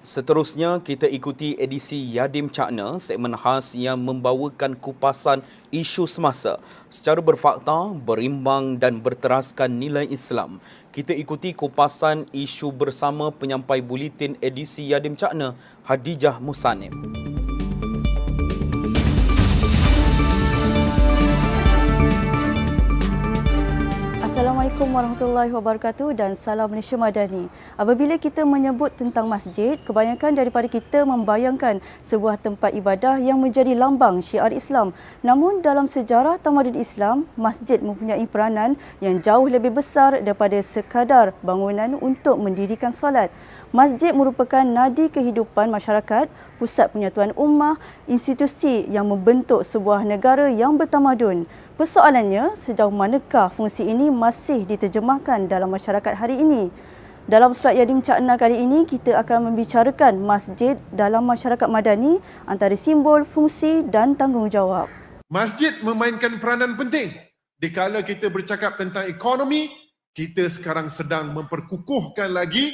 Seterusnya, kita ikuti edisi Yadim Cakna, segmen khas yang membawakan kupasan isu semasa secara berfakta, berimbang dan berteraskan nilai Islam. Kita ikuti kupasan isu bersama penyampai buletin edisi Yadim Cakna, Hadijah Musanib. Assalamualaikum warahmatullahi wabarakatuh dan salam Malaysia Madani. Apabila kita menyebut tentang masjid, kebanyakan daripada kita membayangkan sebuah tempat ibadah yang menjadi lambang syiar Islam. Namun dalam sejarah tamadun Islam, masjid mempunyai peranan yang jauh lebih besar daripada sekadar bangunan untuk mendirikan solat. Masjid merupakan nadi kehidupan masyarakat, pusat penyatuan ummah, institusi yang membentuk sebuah negara yang bertamadun. Persoalannya, sejauh manakah fungsi ini masih diterjemahkan dalam masyarakat hari ini? Dalam Surat Yadim Cakna kali ini, kita akan membicarakan masjid dalam masyarakat madani, antara simbol, fungsi dan tanggungjawab. Masjid memainkan peranan penting. Dikala kita bercakap tentang ekonomi, kita sekarang sedang memperkukuhkan lagi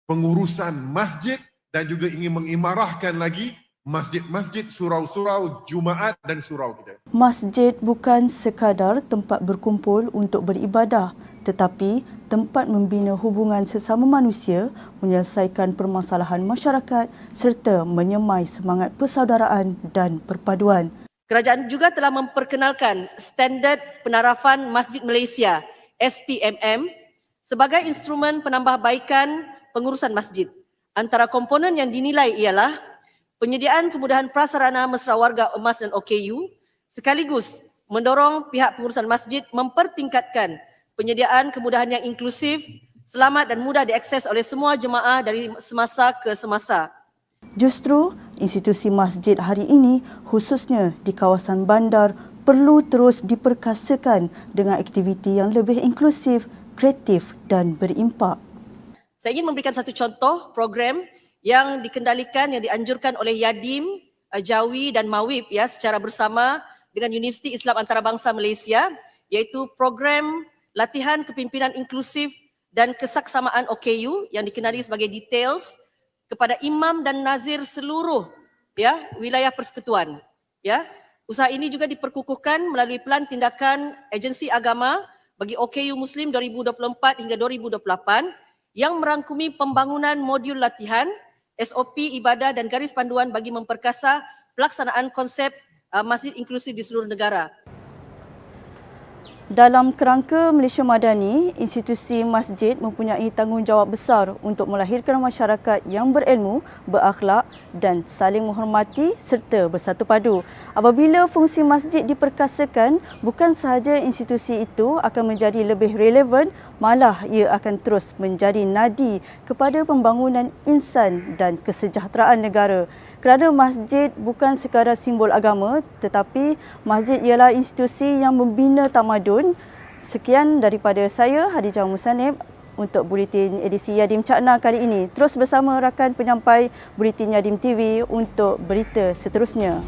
pengurusan masjid dan juga ingin mengimarahkan lagi masjid-masjid, surau-surau, Jumaat dan surau kita. Masjid bukan sekadar tempat berkumpul untuk beribadah, tetapi tempat membina hubungan sesama manusia, menyelesaikan permasalahan masyarakat serta menyemai semangat persaudaraan dan perpaduan. Kerajaan juga telah memperkenalkan Standard Penarafan Masjid Malaysia (SPMM) sebagai instrumen penambahbaikan pengurusan masjid. Antara komponen yang dinilai ialah penyediaan kemudahan prasarana mesra warga emas dan OKU, sekaligus mendorong pihak pengurusan masjid mempertingkatkan penyediaan kemudahan yang inklusif, selamat dan mudah diakses oleh semua jemaah dari semasa ke semasa. Justru, institusi masjid hari ini, khususnya di kawasan bandar, perlu terus diperkasakan dengan aktiviti yang lebih inklusif, kreatif dan berimpak. Saya ingin memberikan satu contoh program yang dikendalikan, yang dianjurkan oleh Yadim, Jawi dan Mawib secara bersama dengan Universiti Islam Antarabangsa Malaysia, iaitu program latihan kepimpinan inklusif dan kesaksamaan OKU yang dikenali sebagai Details kepada imam dan nazir seluruh wilayah persekutuan. Usaha ini juga diperkukuhkan melalui pelan tindakan agensi agama bagi OKU Muslim 2024 hingga 2028 yang merangkumi pembangunan modul latihan, SOP ibadah dan garis panduan bagi memperkasa pelaksanaan konsep masjid inklusif di seluruh negara. Dalam kerangka Malaysia Madani, institusi masjid mempunyai tanggungjawab besar untuk melahirkan masyarakat yang berilmu, berakhlak dan saling menghormati serta bersatu padu. Apabila fungsi masjid diperkasakan, bukan sahaja institusi itu akan menjadi lebih relevan, malah ia akan terus menjadi nadi kepada pembangunan insan dan kesejahteraan negara. Kerana masjid bukan sekadar simbol agama, tetapi masjid ialah institusi yang membina tamadun. Sekian daripada saya, Hadijah Musanib, untuk buletin edisi Yadim Cakna kali ini. Terus bersama rakan penyampai buletin Yadim TV untuk berita seterusnya.